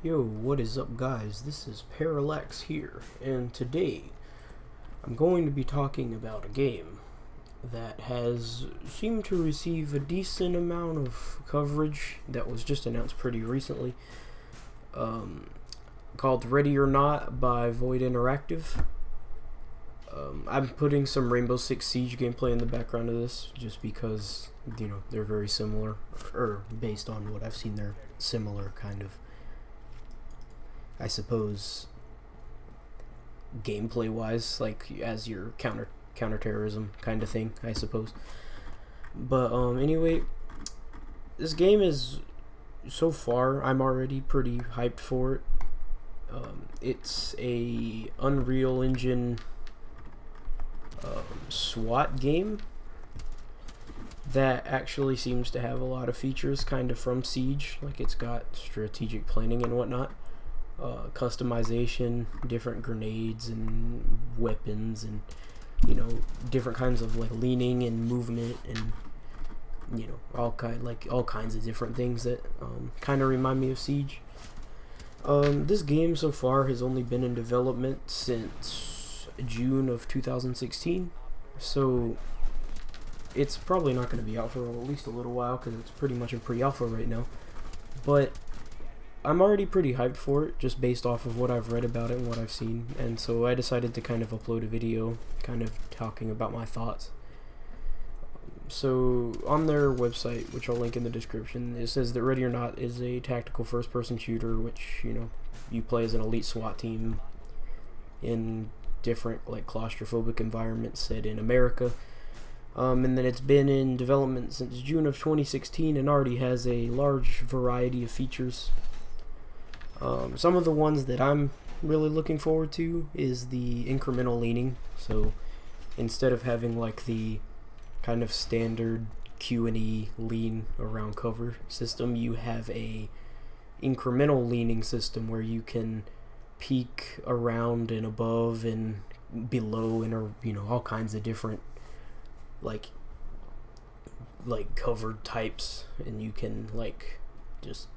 Yo, what is up guys? This is Parallax here, and today I'm going to be talking about a game that has seemed to receive a decent amount of coverage that was just announced pretty recently, called Ready or Not by Void Interactive. I'm putting some Rainbow Six Siege gameplay in the background of this just because, they're very similar, or based on what I've seen, they're similar kind of, I suppose, gameplay wise, like as your counterterrorism kind of thing, I suppose. But anyway, this game is, so far I'm already pretty hyped for it. It's a Unreal Engine SWAT game that actually seems to have a lot of features kind of from Siege, like it's got strategic planning and whatnot, customization, different grenades and weapons, and different kinds of like leaning and movement, and all kinds of different things that kind of remind me of Siege. This game so far has only been in development since June of 2016, so it's probably not going to be out for at least a little while because it's pretty much in pre-alpha right now. But I'm already pretty hyped for it, just based off of what I've read about it and what I've seen, and so I decided to kind of upload a video kind of talking about my thoughts. So on their website, which I'll link in the description, it says that Ready or Not is a tactical first-person shooter, which you play as an elite SWAT team in different like claustrophobic environments set in America. And then it's been in development since June of 2016 and already has a large variety of features. Some of the ones that I'm really looking forward to is the incremental leaning. So instead of having like the kind of standard Q&E lean around cover system, you have a incremental leaning system where you can peek around and above and below and all kinds of different like covered types, and you can like just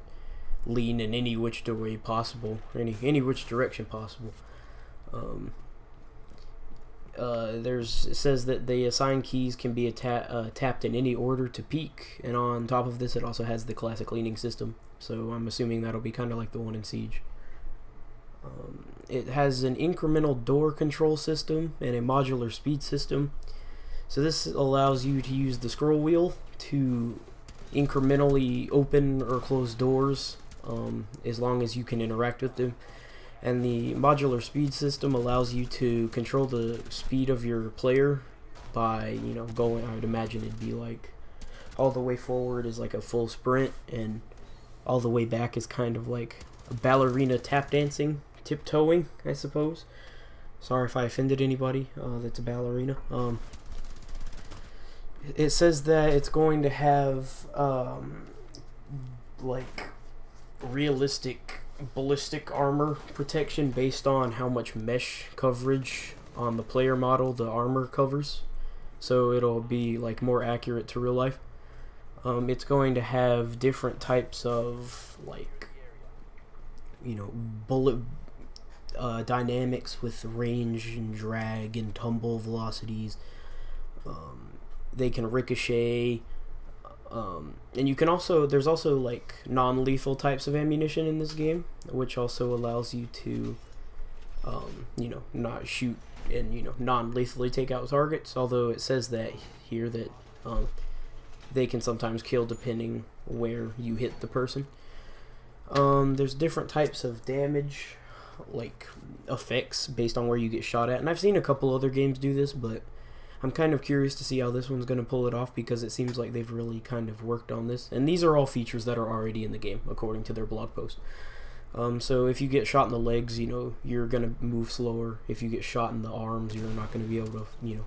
lean in any which way possible, any which direction possible. It says that the assigned keys can be tapped in any order to peek, and on top of this it also has the classic leaning system, so I'm assuming that'll be kind of like the one in Siege. It has an incremental door control system and a modular speed system. So this allows you to use the scroll wheel to incrementally open or close doors, as long as you can interact with them. And the modular speed system allows you to control the speed of your player by, going, I would imagine it'd be like all the way forward is like a full sprint, and all the way back is kind of like a ballerina tap dancing, tiptoeing, I suppose. Sorry if I offended anybody that's a ballerina. It says that it's going to have like realistic ballistic armor protection based on how much mesh coverage on the player model the armor covers, so it'll be like more accurate to real life. It's going to have different types of like bullet dynamics with range and drag and tumble velocities. They can ricochet, and you can also, there's also like non-lethal types of ammunition in this game, which also allows you to not shoot and non-lethally take out targets, although it says that here that they can sometimes kill depending where you hit the person. There's different types of damage, like effects based on where you get shot at, and I've seen a couple other games do this, but I'm kind of curious to see how this one's going to pull it off, because it seems like they've really kind of worked on this. And these are all features that are already in the game, according to their blog post. So if you get shot in the legs, you're going to move slower. If you get shot in the arms, you're not going to be able to,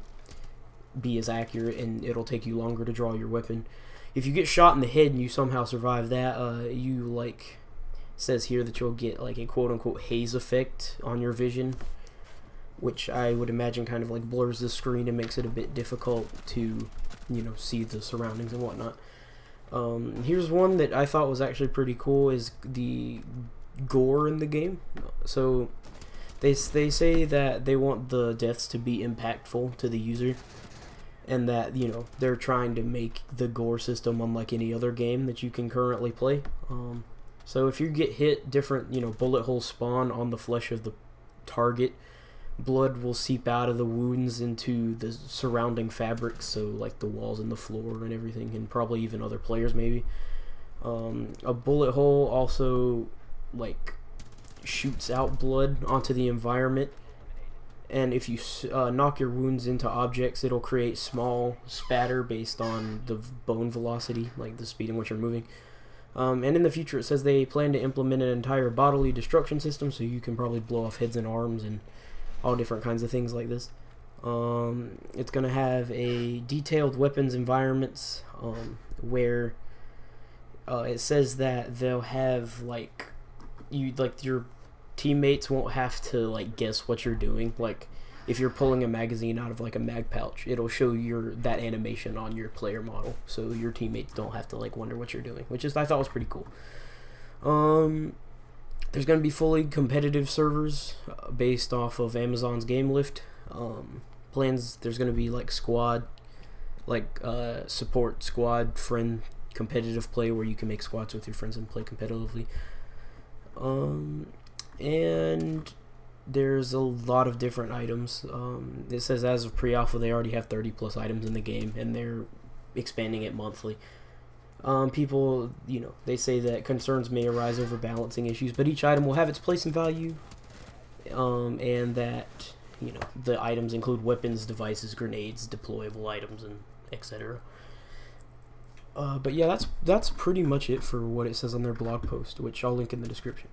be as accurate, and it'll take you longer to draw your weapon. If you get shot in the head and you somehow survive that, says here that you'll get like a quote-unquote haze effect on your vision, which I would imagine kind of like blurs the screen and makes it a bit difficult to, see the surroundings and whatnot. Here's one that I thought was actually pretty cool, is the gore in the game. So they say that they want the deaths to be impactful to the user, and that, you know, they're trying to make the gore system unlike any other game that you can currently play. So if you get hit, different, you know, bullet holes spawn on the flesh of the target. Blood will seep out of the wounds into the surrounding fabrics, so like the walls and the floor and everything, and probably even other players maybe. A bullet hole also like shoots out blood onto the environment, and if you knock your wounds into objects, it'll create small spatter based on the bone velocity, like the speed in which you're moving. And in the future, it says they plan to implement an entire bodily destruction system, so you can probably blow off heads and arms and all different kinds of things like this. It's going to have a detailed weapons environments, where it says that they'll have like your teammates won't have to like guess what you're doing. Like if you're pulling a magazine out of like a mag pouch, it'll show that animation on your player model, so your teammates don't have to like wonder what you're doing, which I thought was pretty cool. There's going to be fully competitive servers based off of Amazon's Game Lift. Plans, there's going to be like squad, like support squad, friend, competitive play where you can make squads with your friends and play competitively. And there's a lot of different items. It says as of pre-alpha they already have 30 plus items in the game, and they're expanding it monthly. People, you know, they say that concerns may arise over balancing issues, but each item will have its place and value, and that, you know, the items include weapons, devices, grenades, deployable items, and etc. But yeah, that's pretty much it for what it says on their blog post, which I'll link in the description.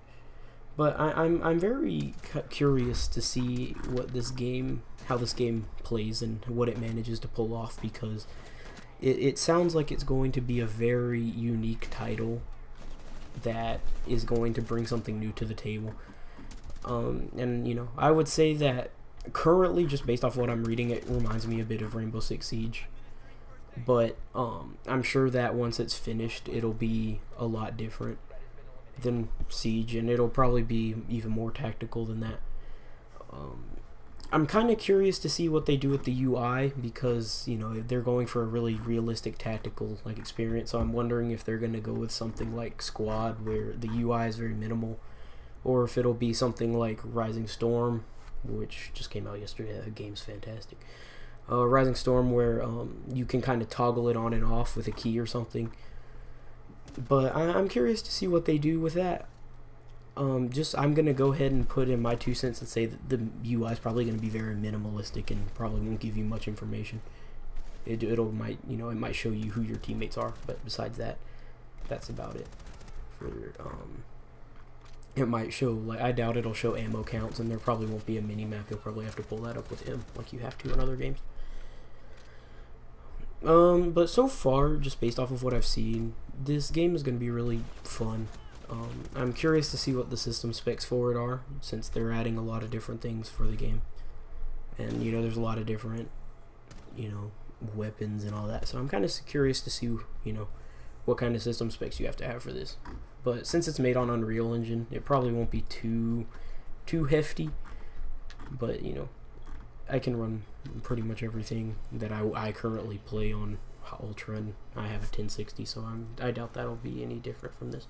But I'm very curious to see how this game plays and what it manages to pull off, because it sounds like it's going to be a very unique title that is going to bring something new to the table. And you know, I would say that currently, just based off what I'm reading, it reminds me a bit of Rainbow Six Siege. But I'm sure that once it's finished, it'll be a lot different than Siege, and it'll probably be even more tactical than that. I'm kind of curious to see what they do with the UI, because, you know, they're going for a really realistic tactical like experience. So I'm wondering if they're going to go with something like Squad, where the UI is very minimal, or if it'll be something like Rising Storm, which just came out yesterday. That game's fantastic. Rising Storm, where you can kind of toggle it on and off with a key or something. But I'm curious to see what they do with that. I'm going to go ahead and put in my 2 cents and say that the UI is probably going to be very minimalistic and probably won't give you much information. It might show you who your teammates are, but besides that, that's about it. It might show, like, I doubt it'll show ammo counts, and there probably won't be a mini map. You'll probably have to pull that up with M, like you have to in other games. But so far, just based off of what I've seen, this game is going to be really fun. I'm curious to see what the system specs for it are, since they're adding a lot of different things for the game. And, you know, there's a lot of different, you know, weapons and all that. So I'm kind of curious to see, you know, what kind of system specs you have to have for this. But since it's made on Unreal Engine, it probably won't be too hefty. But, you know, I can run pretty much everything that I currently play on Ultra, and I have a 1060, so I doubt that'll be any different from this.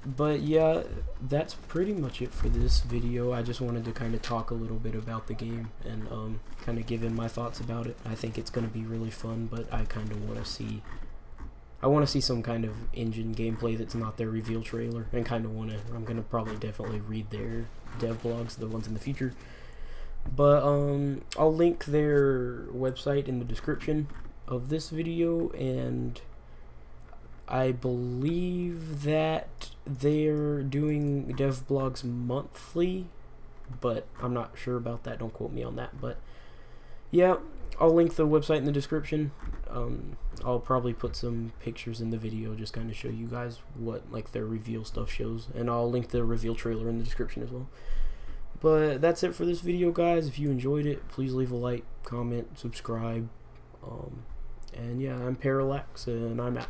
But yeah, that's pretty much it for this video. I just wanted to kind of talk a little bit about the game and kind of give in my thoughts about it. I think it's going to be really fun, but I kind of want to see some kind of engine gameplay that's not their reveal trailer, and I'm going to probably definitely read their dev blogs, the ones in the future. But I'll link their website in the description of this video, and I believe that they're doing dev blogs monthly, but I'm not sure about that. Don't quote me on that. But yeah, I'll link the website in the description. I'll probably put some pictures in the video, just kind of show you guys what like their reveal stuff shows, and I'll link the reveal trailer in the description as well. But that's it for this video, guys. If you enjoyed it, please leave a like, comment, subscribe, and yeah, I'm Parallax, and I'm out.